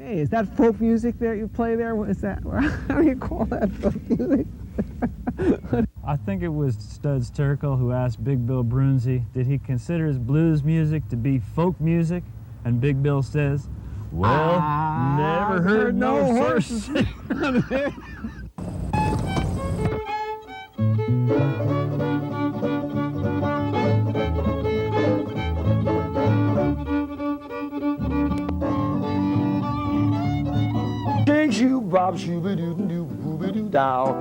Hey, is that folk music that you play there? What is that? How do you call that folk music? I think it was Studs Terkel who asked Big Bill Brunzi, did he consider his blues music to be folk music? And Big Bill says, well, never heard no horse. Ding shoo bob shooby doo doo booby doo dow.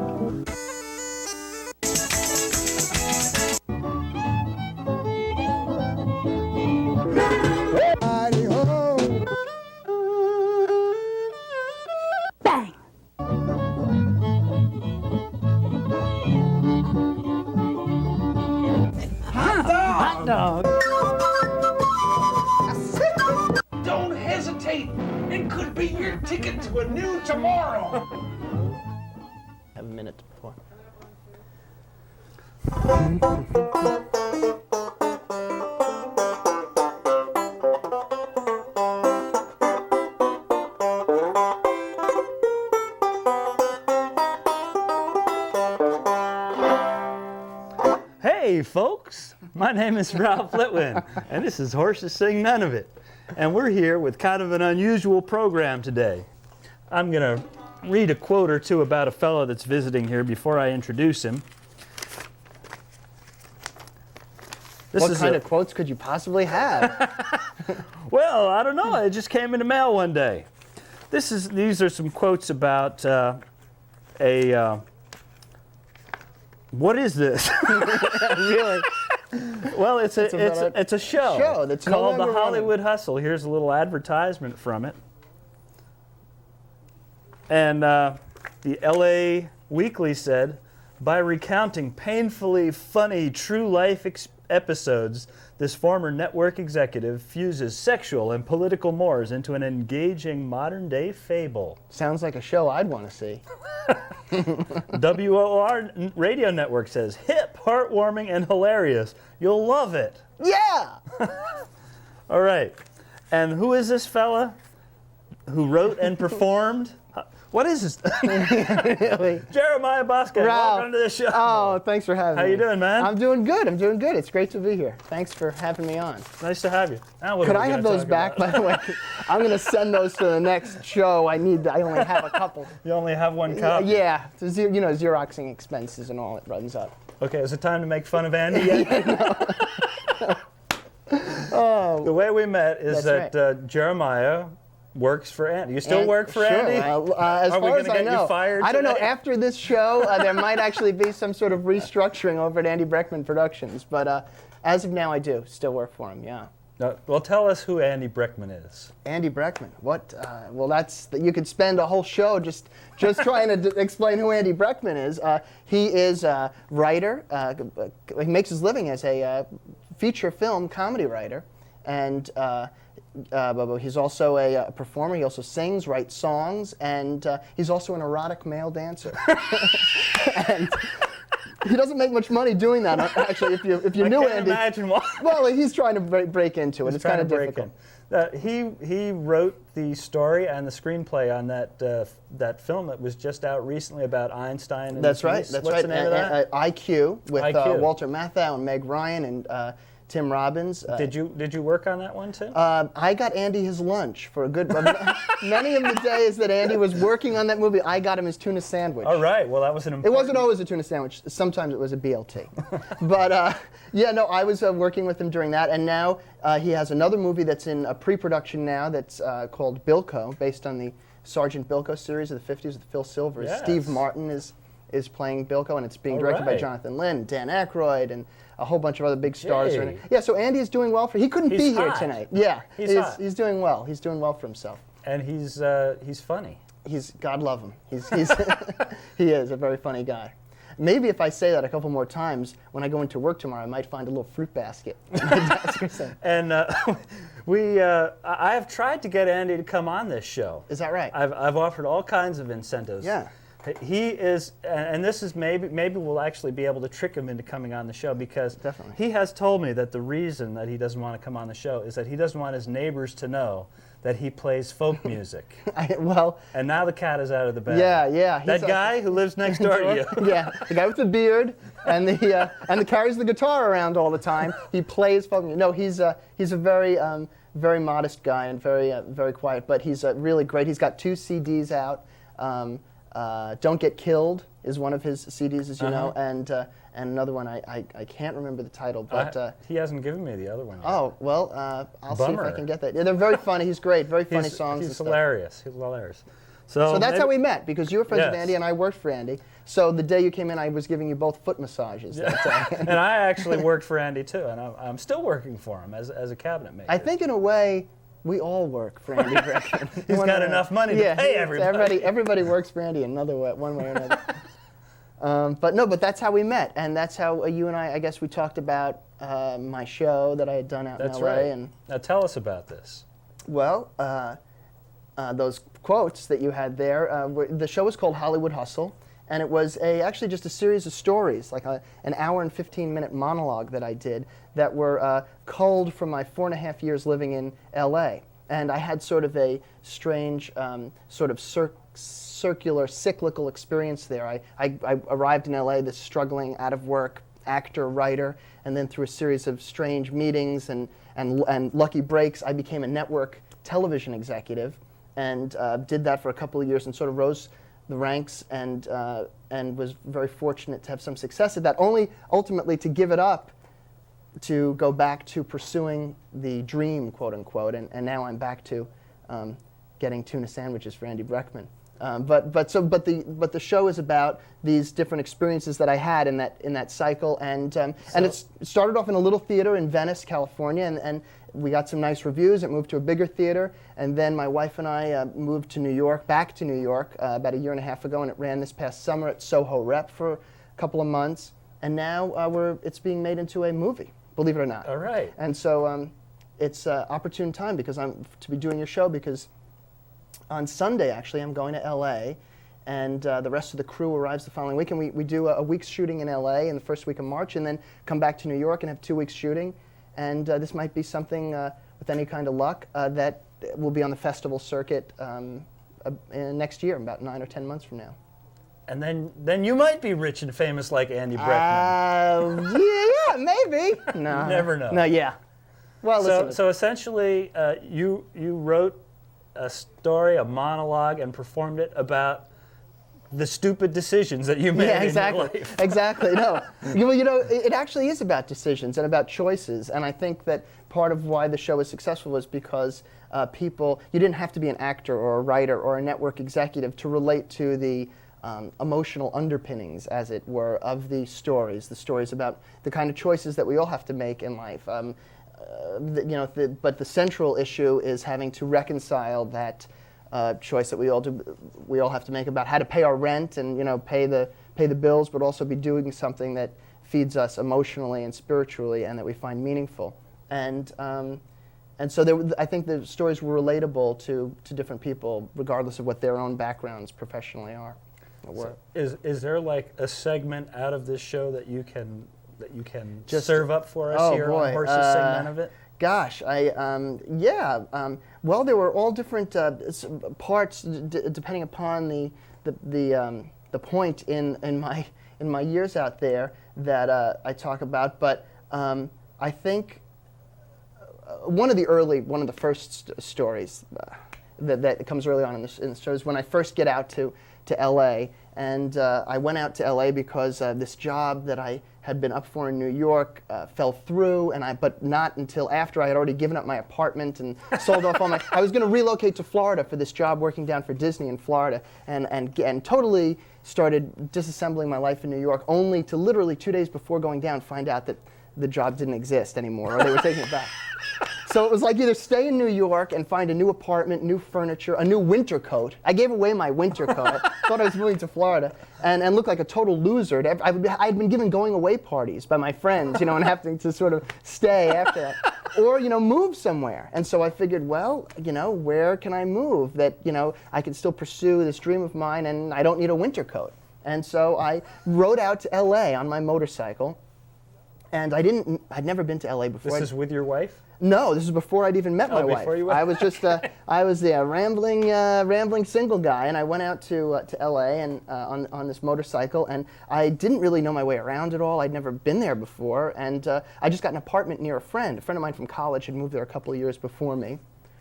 Bang! Hot dog! Don't hesitate. It could be your ticket to a new tomorrow. Have a minute before. Hey folks, my name is Ralph Litwin, and this is Horses Sing None of It. And we're here with kind of an unusual program today. I'm going to read a quote or two about a fellow that's visiting here before I introduce him. What kind of quotes could you possibly have? Well, I don't know. It just came in the mail one day. These are some quotes about what is this? Really? Well, it's a show that's called no The longer Hollywood Hustle. Here's a little advertisement from it. And the LA Weekly said, by recounting painfully funny true life episodes, this former network executive fuses sexual and political mores into an engaging modern-day fable. Sounds like a show I'd want to see. WOR radio network says, hip, heartwarming, and hilarious. You'll love it. Yeah! All right. And who is this fella who wrote and performed? What is this? Really? Jeremiah Bosgang, welcome to the show. Oh, thanks for having me. How you doing, man? I'm doing good. I'm doing good. It's great to be here. Thanks for having me on. Nice to have you. Now, Could I have those back, by the way? I'm going to send those to the next show. I only have a couple. You only have one cup? Yeah. You know, Xeroxing expenses and all, it runs up. Okay, is it time to make fun of Andy yet? Oh. The way we met is That's that Jeremiah works for Andy. You still work for Andy? Sure. As Are we far going as to I get know. you fired I don't know. today? After this show, there might actually be some sort of restructuring over at Andy Breckman Productions. But as of now, I do still work for him, yeah. Well, tell us who Andy Breckman is. Andy Breckman. What? Well, you could spend a whole show just trying to explain who Andy Breckman is. He is a writer. He makes his living as a feature film comedy writer, and he's also a performer. He also sings, writes songs, and he's also an erotic male dancer. And he doesn't make much money doing that, actually. If you knew I can't Andy, imagine why. well, he's trying to break into it. It's kind of difficult. He wrote the story and the screenplay on that film that was just out recently about Einstein. And That's right. What's the name of that? IQ with IQ. Walter Matthau and Meg Ryan and Tim Robbins. Did you work on that one too? I got Andy his lunch for a good. Many of the days that Andy was working on that movie, I got him his tuna sandwich. All right. Well, that was an important. It wasn't always a tuna sandwich. Sometimes it was a BLT. But yeah, no, I was working with him during that, and now he has another movie that's in pre-production now that's called Bilko, based on the Sergeant Bilko series of the 50s with Phil Silvers. Yes. Steve Martin is playing Bilko, and it's being directed by Jonathan Lynn, Dan Aykroyd, and a whole bunch of other big stars. Are in it. Yeah, so Andy is doing well he couldn't be here tonight. Yeah, he's doing well. He's doing well for himself. And he's funny. God love him. He is a very funny guy. Maybe if I say that a couple more times, when I go into work tomorrow, I might find a little fruit basket in my desk or something. And I have tried to get Andy to come on this show. Is that right? I've offered all kinds of incentives. Yeah. He is, and this is maybe we'll actually be able to trick him into coming on the show, because Definitely. he has told me that the reason that he doesn't want to come on the show is that he doesn't want his neighbors to know that he plays folk music. Well, And now the cat is out of the bag. yeah. That guy who lives next door to you. Yeah, the guy with the beard and the carries the guitar around all the time. He plays folk music. No, he's a very very modest guy and very quiet, but he's really great. He's got 2 CDs out. Don't Get Killed is one of his CDs, as you know, and another one I can't remember the title, but he hasn't given me the other one yet. oh well, I'll see if I Bummer. can get that. Yeah, they're very funny. He's great. Very funny songs. He's and stuff. hilarious. He's hilarious. So that's maybe- how we met, because you were friends with Yes. Andy and I worked for Andy. So the day you came in, I was giving you both foot massages. And I actually worked for Andy too, and I'm still working for him as a cabinet maker. I think in a way, we all work for Andy Breckman. He's got enough money to pay everybody. Everybody works for Andy in another way, one way or another. But that's how we met, and that's how you and I guess we talked about my show that I had done out That's in LA. right. And Now tell us about this. well, those quotes that you had there, the show was called Hollywood Hustle, and it was actually just a series of stories, like an hour and 15-minute monologue that I did that were culled from my 4.5 years living in LA. And I had sort of a strange sort of circular, cyclical experience there. I arrived in LA, this struggling, out of work actor, writer, and then through a series of strange meetings and lucky breaks, I became a network television executive, and did that for a couple of years and sort of rose the ranks and was very fortunate to have some success at that, only ultimately to give it up to go back to pursuing the dream, quote unquote, and now I'm back to getting tuna sandwiches for Andy Breckman. But the show is about these different experiences that I had in that cycle, and it started off in a little theater in Venice, California, and we got some nice reviews. It moved to a bigger theater, and then my wife and I moved to New York, back to New York, about 1.5 years ago, and it ran this past summer at Soho Rep for a couple of months, and now it's being made into a movie, believe it or not. All right. And so it's an opportune time because I'm to be doing your show, because on Sunday, actually, I'm going to LA, and the rest of the crew arrives the following week, and we do a week's shooting in LA in the first week of March, and then come back to New York and have 2 weeks shooting. And this might be something, with any kind of luck, that will be on the festival circuit next year, about 9 or 10 months from now. And then you might be rich and famous like Andy Breckman. Yeah, maybe. No. You never know. No, yeah. Well, listen. So essentially, you wrote a story, a monologue, and performed it about the stupid decisions that you made Yeah, in your life. exactly. No, it actually is about decisions and about choices, and I think that part of why the show was successful was because you didn't have to be an actor or a writer or a network executive to relate to the emotional underpinnings, as it were, of the stories about the kind of choices that we all have to make in life. But the central issue is having to reconcile that choice that we all have to make about how to pay our rent and pay the bills, but also be doing something that feeds us emotionally and spiritually and that we find meaningful. And so I think the stories were relatable to different people, regardless of what their own backgrounds professionally are. So is there like a segment out of this show that you can Just serve up for us here on Horses segment of it? Gosh, well, there were all different parts depending upon the point in my years out there that I talk about. But I think one of the first stories that comes early on in the show is when I first get out to LA, and I went out to LA because this job that I had been up for in New York fell through, but not until after I had already given up my apartment and sold off all my. I was going to relocate to Florida for this job working down for Disney in Florida, and totally started disassembling my life in New York, only to literally 2 days before going down find out that the job didn't exist anymore, or they were taking it back. So it was like either stay in New York and find a new apartment, new furniture, a new winter coat. I gave away my winter coat. I thought I was moving to Florida and looked like a total loser. I'd been given going away parties by my friends, and having to sort of stay after that. Or, move somewhere. And so I figured, well, where can I move that, I can still pursue this dream of mine and I don't need a winter coat. And so I rode out to LA on my motorcycle. And I'd never been to LA before. This is with your wife? No, this is before I'd even met my wife. Before you went. I was just I was a rambling single guy, and I went out to L.A. and on this motorcycle, and I didn't really know my way around at all. I'd never been there before, and I just got an apartment near a friend. A friend of mine from college had moved there a couple of years before me,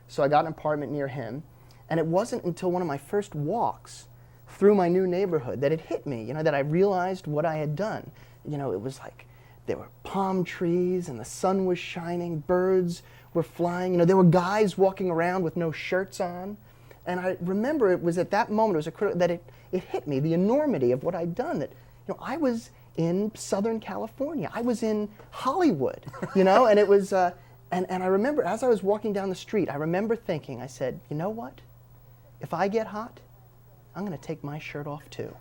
so I got an apartment near him, and it wasn't until one of my first walks through my new neighborhood that it hit me, that I realized what I had done. It was like there were palm trees and the sun was shining, birds were flying, there were guys walking around with no shirts on. And I remember it was at that moment, that it hit me, the enormity of what I'd done, that I was in Southern California. I was in Hollywood, and it was, and I remember as I was walking down the street, I remember thinking, I said, you know what? If I get hot, I'm gonna take my shirt off too.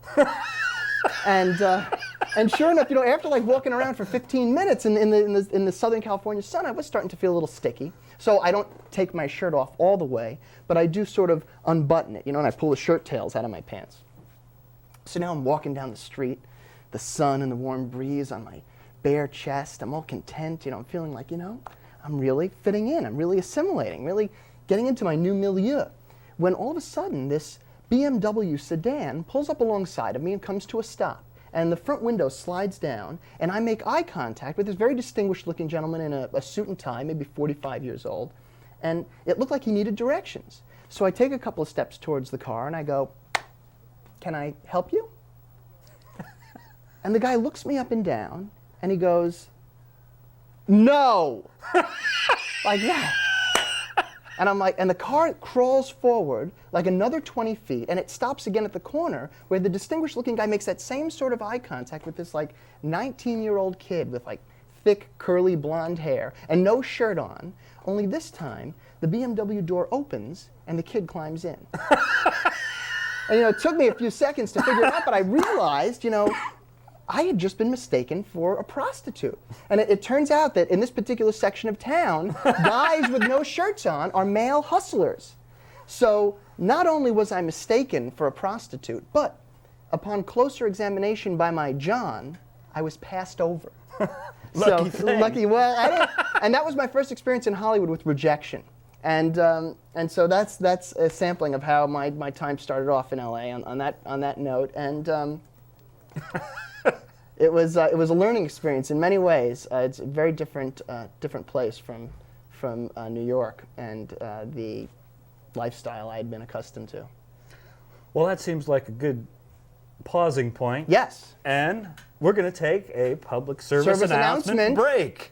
And sure enough, after like walking around for 15 minutes in the Southern California sun, I was starting to feel a little sticky. So I don't take my shirt off all the way, but I do sort of unbutton it, and I pull the shirt tails out of my pants. So now I'm walking down the street, the sun and the warm breeze on my bare chest. I'm all content, I'm feeling like, I'm really fitting in. I'm really assimilating, really getting into my new milieu. When all of a sudden, this BMW sedan pulls up alongside of me and comes to a stop. And the front window slides down, and I make eye contact with this very distinguished-looking gentleman in a suit and tie, maybe 45 years old. And it looked like he needed directions. So I take a couple of steps towards the car, and I go, "Can I help you?" And the guy looks me up and down, and he goes, "No!" Like that. And I'm like, and the car crawls forward like another 20 feet, and it stops again at the corner where the distinguished-looking guy makes that same sort of eye contact with this like 19-year-old kid with like thick, curly blonde hair and no shirt on. Only this time, the BMW door opens and the kid climbs in. And it took me a few seconds to figure it out, but I realized, I had just been mistaken for a prostitute. And it turns out that in this particular section of town, guys with no shirts on are male hustlers. So not only was I mistaken for a prostitute, but upon closer examination by my John, I was passed over. Lucky thing. Lucky, well, and that was my first experience in Hollywood with rejection. And so that's a sampling of how my time started off in LA on that note. And it was a learning experience in many ways. It's a very different place from New York and the lifestyle I had been accustomed to. Well, that seems like a good pausing point. Yes. And we're going to take a public service announcement break.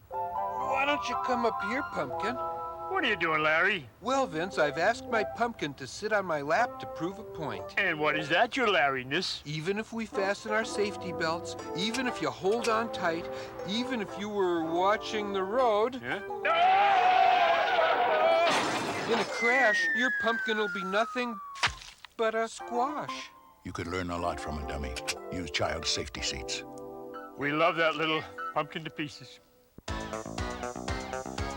Why don't you come up here, Pumpkin? What are you doing, Larry? Well, Vince, I've asked my pumpkin to sit on my lap to prove a point. And what is that, your Larryness? Even if we fasten our safety belts, even if you hold on tight, even if you were watching the road, in a crash, your pumpkin will be nothing but a squash. You could learn a lot from a dummy. Use child safety seats. We love that little pumpkin to pieces.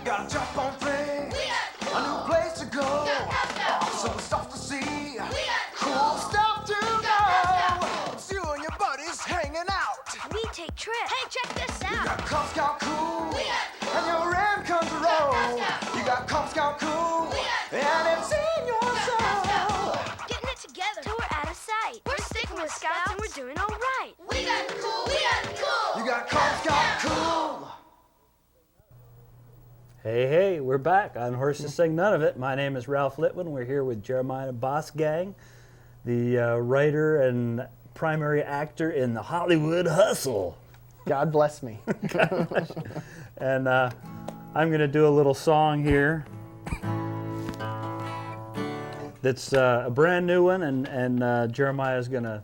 Gotta jump on plane, a new place to go, awesome stuff to see, cool stuff to know. It's you and your buddies hanging out. We take trips. Hey, check this out. You got Cub Scout cool, and your end comes to roll. You got Cub Scout cool, and it's in your soul. Getting it together till we're out of sight. We're sticking with Scouts and we're doing all right. We got cool. We got cool. You got Cub Scout cool. Hey, we're back on Horses Sing None of It. My name is Ralph Litwin. We're here with Jeremiah Bosgang, the writer and primary actor in The Hollywood Hustle. God bless me. And I'm going to do a little song here that's a brand new one, and Jeremiah is going to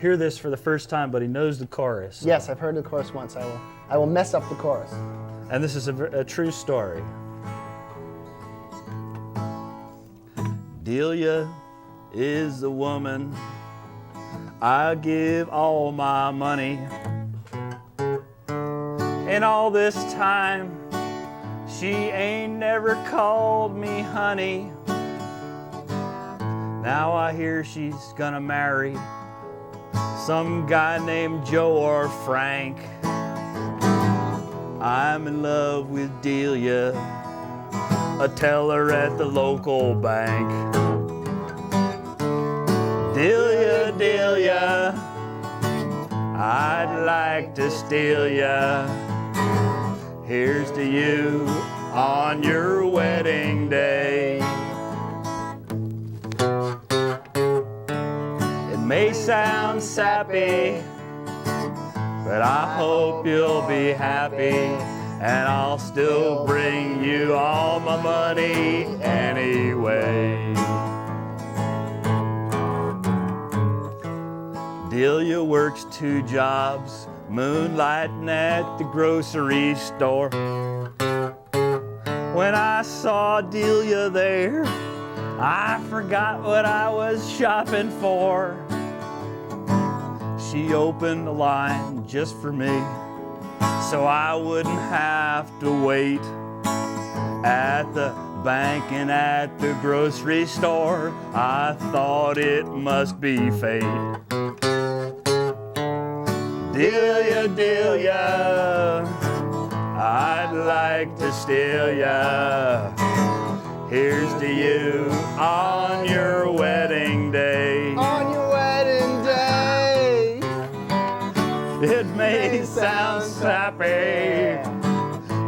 hear this for the first time, but he knows the chorus. So. Yes, I've heard the chorus once. I will mess up the chorus. And this is a true story. Delia is the woman I give all my money. And all this time, she ain't never called me honey. Now I hear she's gonna marry some guy named Joe or Frank. I'm in love with Delia, a teller at the local bank. Delia, Delia, I'd like to steal ya. Here's to you on your wedding day. It may sound sappy, but I hope you'll be happy, and I'll still bring you all my money anyway. Delia works 2 jobs, moonlighting at the grocery store. When I saw Delia there, I forgot what I was shopping for. She opened the line just for me, so I wouldn't have to wait at the bank and at the grocery store. I thought it must be fate. Delia, Delia, I'd like to steal ya. Here's to you on your wedding day. On your wedding day. It may sound sappy,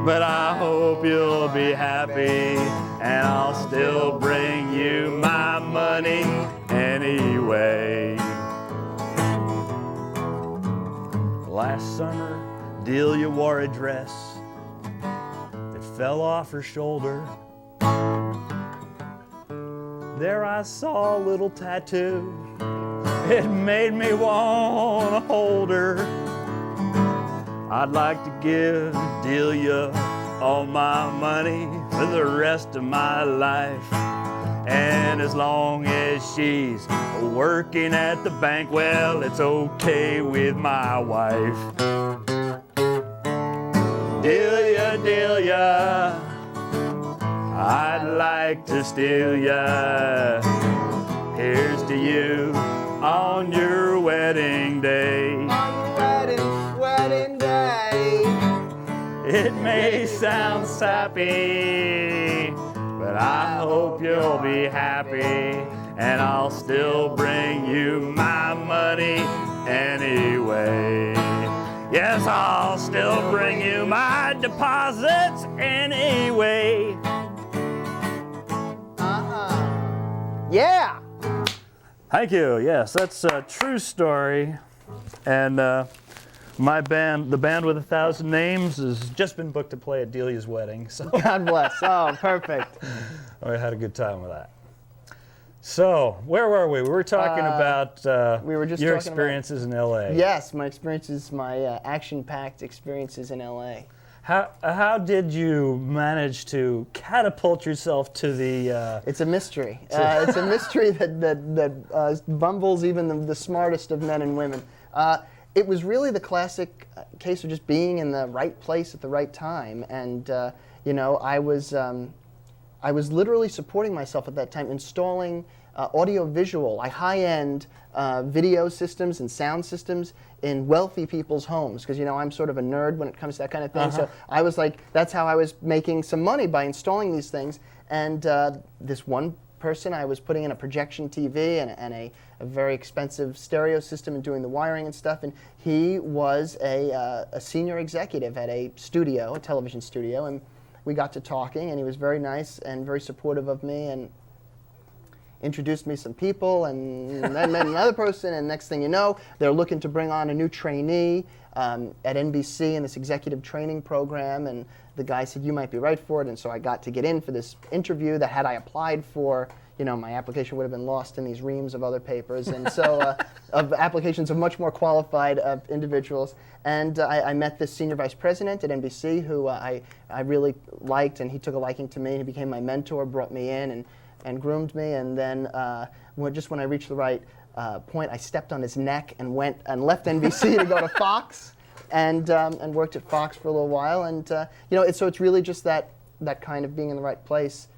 but I hope you'll be happy, and I'll still bring you my money anyway. Last summer, Delia wore a dress that fell off her shoulder. There I saw a little tattoo. It made me want to hold her. I'd like to give Delia all my money for the rest of my life. And as long as she's working at the bank, well, it's okay with my wife. Delia, Delia, I'd like to steal ya. Here's to you on your wedding day. On your wedding day. It may sound sappy, but I hope you'll be happy, and I'll still bring you my money anyway. Yes, I'll still bring you my deposits anyway. Yeah. Thank you. Yes, that's a true story. And my band, the band with 1,000 names, has just been booked to play at Delia's wedding. So God bless. Oh, perfect. I had a good time with that. So, where were we? We were talking about we were just your talking experiences in LA. Yes, my experiences, my action-packed experiences in LA. How did you manage to catapult yourself to the... It's a mystery. It's a mystery that bumbles even the smartest of men and women. It was really the classic case of just being in the right place at the right time. And, you know, I was literally supporting myself at that time, installing audio-visual, like high-end video systems and sound systems in wealthy people's homes, because, you know, I'm sort of a nerd when it comes to that kind of thing. So I was like, that's how I was making some money, by installing these things. And this one person, I was putting in a projection TV and a very expensive stereo system and doing the wiring and stuff. And he was a senior executive at a studio, a television studio, and we got to talking, and he was very nice and very supportive of me, and introduced me some people, and then met another person, and next thing you know, they're looking to bring on a new trainee at NBC in this executive training program, and the guy said, you might be right for it, and so I got to get in for this interview that had I applied for, you know, my application would have been lost in these reams of other papers, and so of applications of much more qualified individuals. And I met this senior vice president at NBC who I really liked, and he took a liking to me. He became my mentor, brought me in, and groomed me. And then just when I reached the right point, I stepped on his neck and went and left NBC to go to Fox, and worked at Fox for a little while. And you know, so it's really just that kind of being in the right place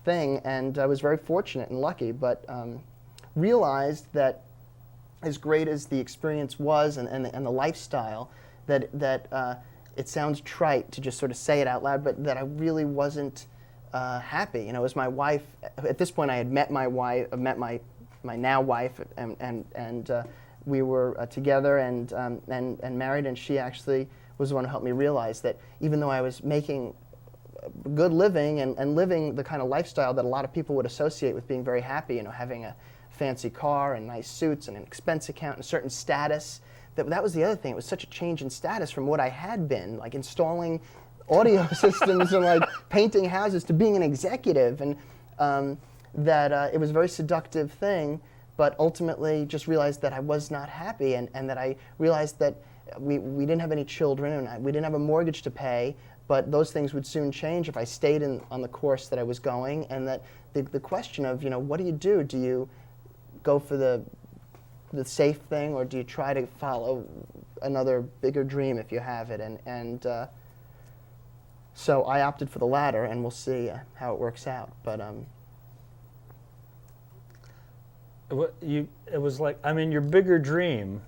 thing. And I was very fortunate and lucky, but realized that as great as the experience was and the lifestyle, that it sounds trite to just sort of say it out loud, but that I really wasn't happy. You know, as my wife, at this point I had met my wife, met my now wife, and we were together and married, and she actually was the one who helped me realize that even though I was making good living and living the kind of lifestyle that a lot of people would associate with being very happy, you know, having a fancy car and nice suits and an expense account and a certain status, that was the other thing. It was such a change in status from what I had been, like installing audio systems and like painting houses, to being an executive, and that it was a very seductive thing, but ultimately just realized that I was not happy, and that I realized that we didn't have any children, and we didn't have a mortgage to pay, but those things would soon change if I stayed on the course that I was going, and that the question of, you know, what do you do? Do you go for the safe thing, or do you try to follow another bigger dream if you have it? And so I opted for the latter, and we'll see how it works out. But it was like, I mean, your bigger dream,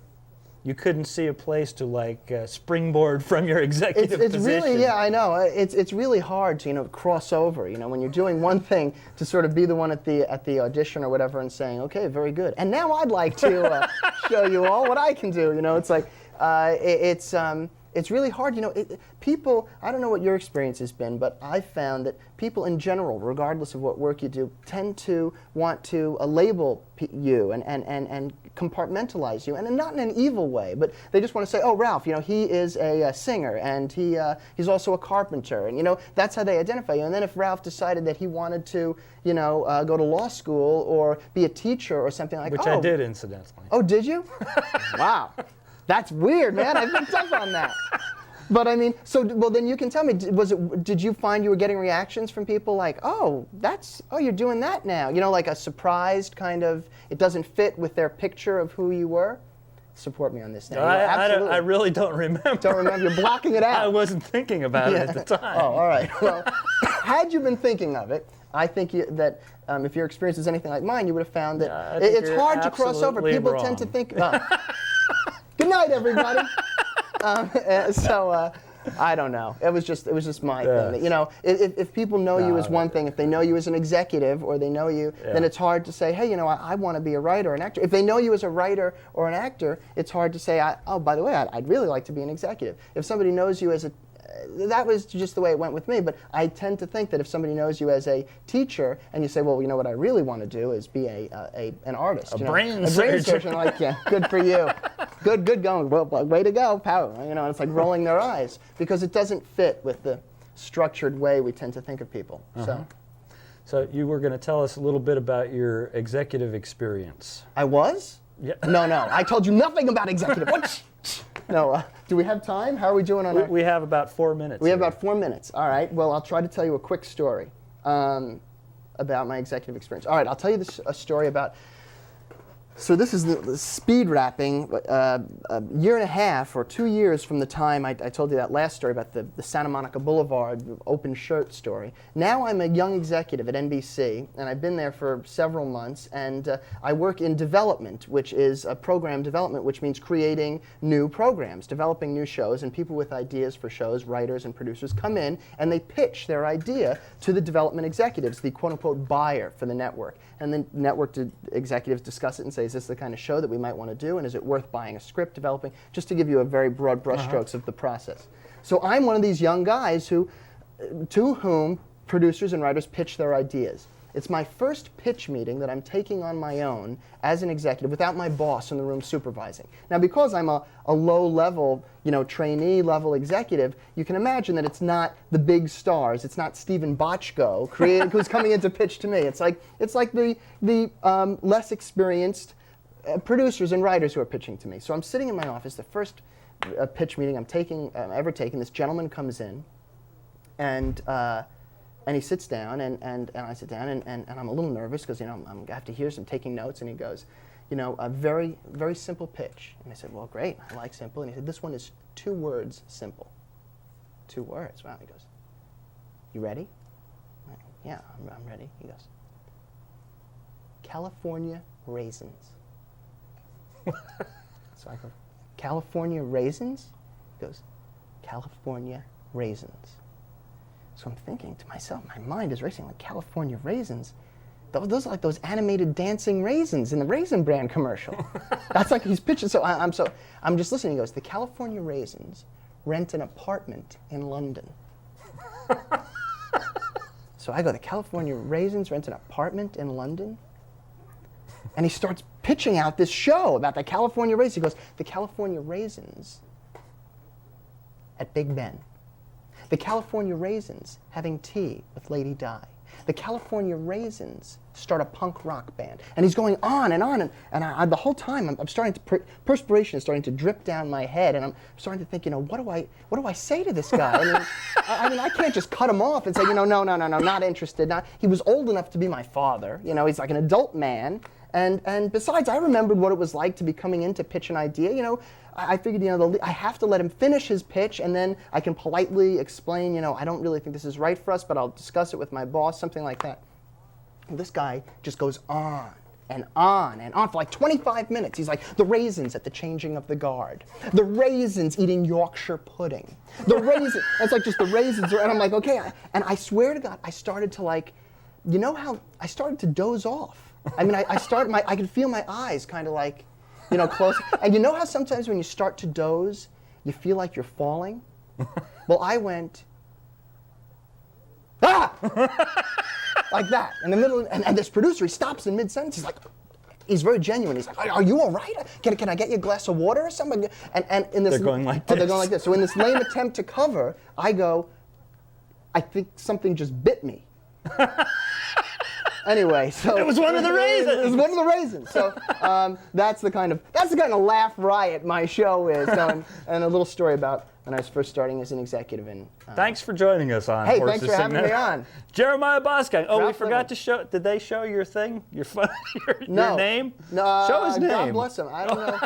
you couldn't see a place to like springboard from your executive it's position. really, yeah, I know. It's really hard to, you know, cross over. You know, when you're doing one thing, to sort of be the one at the audition or whatever and saying, okay, very good, and now I'd like to show you all what I can do. You know, it's like it's really hard. You know, people, I don't know what your experience has been, but I've found that people in general, regardless of what work you do, tend to want to label you and compartmentalize you, and not in an evil way, but they just want to say, oh, Ralph, you know, he is a singer, and he's also a carpenter, and, you know, that's how they identify you. And then if Ralph decided that he wanted to, you know, go to law school or be a teacher or something like that. Which I did, incidentally. Oh, did you? Wow. That's weird, man. I picked up on that. But I mean, so, well, then you can tell me, did you find you were getting reactions from people like, oh, you're doing that now? You know, like a surprised kind of, it doesn't fit with their picture of who you were? Support me on this now. I really don't remember. Don't remember? You're blocking it out. I wasn't thinking about it at the time. Oh, all right. Well, had you been thinking of it, I think that if your experience is anything like mine, you would have found that it's hard to cross over. People tend to think, good night, everybody. I don't know. It was just my thing. You know, if people know you as one thing, if they know you as an executive, or they know you, then it's hard to say, hey, you know, I want to be a writer or an actor. If they know you as a writer or an actor, it's hard to say, oh, by the way, I'd really like to be an executive. If somebody knows you as a that was just the way it went with me, but I tend to think that if somebody knows you as a teacher and you say, well, you know what I really want to do is be an artist. A brain surgeon. Like, yeah, good for you. Good going. Well, way to go, power. You know, it's like rolling their eyes because it doesn't fit with the structured way we tend to think of people. So you were going to tell us a little bit about your executive experience. I was? Yeah. No. I told you nothing about executive. What? No. Do we have time? How are we doing on We have about 4 minutes. We have about 4 minutes. All right. Well, I'll try to tell you a quick story about my executive experience. All right. I'll tell you a story about. So this is the speed rapping, a year and a half or 2 years from the time I told you that last story about the Santa Monica Boulevard open shirt story. Now I'm a young executive at NBC, and I've been there for several months, and I work in development, which is program development, which means creating new programs, developing new shows, and people with ideas for shows, writers and producers, come in and they pitch their idea to the development executives, the quote-unquote buyer for the network. And then network executives discuss it and say, is this the kind of show that we might want to do, and is it worth buying a script, developing, just to give you a very broad brushstrokes of the process. So I'm one of these young guys to whom producers and writers pitch their ideas. It's my first pitch meeting that I'm taking on my own as an executive without my boss in the room supervising. Now, because I'm a low-level, trainee level executive, you can imagine that it's not the big stars. It's not Stephen Bochco who's coming in to pitch to me. It's like the less experienced producers and writers who are pitching to me. So I'm sitting in my office, the first pitch meeting I'm ever taking. This gentleman comes in, and he sits down, and I sit down, and I'm a little nervous because I have to hear some taking notes. And he goes, a very, very simple pitch. And I said, well, great, I like simple. And he said, this one is 2 words simple. 2 words. Wow. He goes, you ready? Yeah, I'm ready. He goes, California raisins. So I go, California raisins? He goes, California raisins. So I'm thinking to myself, my mind is racing, like, California raisins? Those are like those animated dancing raisins in the Raisin Bran commercial. That's like he's pitching. So I'm just listening. He goes, the California raisins rent an apartment in London. So I go, the California raisins rent an apartment in London? And he starts pitching out this show about the California raisins. He goes, the California raisins at Big Ben. The California raisins having tea with Lady Di. The California raisins start a punk rock band. And he's going on, and I, the whole time I'm starting to, perspiration is starting to drip down my head, and I'm starting to think, what do I say to this guy? I mean, I can't just cut him off and say, no, not interested. He was old enough to be my father. He's like an adult man. And besides, I remembered what it was like to be coming in to pitch an idea. I figured, I have to let him finish his pitch, and then I can politely explain, I don't really think this is right for us, but I'll discuss it with my boss, something like that. And this guy just goes on and on and on for like 25 minutes. He's like, the raisins at the changing of the guard. The raisins eating Yorkshire pudding. The raisins, it's like just the raisins. And I'm like, okay. And I swear to God, I started to how I started to doze off. I mean, I could feel my eyes kind of like, close. And how sometimes when you start to doze, you feel like you're falling? Well, I went, like that, in the middle, and this producer, he stops in mid-sentence. He's very genuine. He's like, are you all right? Can I get you a glass of water or something? And in this, they're going like this. They're going like this. So in this lame attempt to cover, I go, I think something just bit me. Anyway, so it was one of the raisins. It was one of the raisins. So that's the kind of laugh riot my show is. And a little story about when I was first starting as an executive. Thanks for joining us on Hey, Horses thanks for having Sing me on. Jeremiah Bosgang. Oh, we Ralph forgot Little. to show. Did they show your thing? Your No. name? No. Show his name. God bless him. I don't know.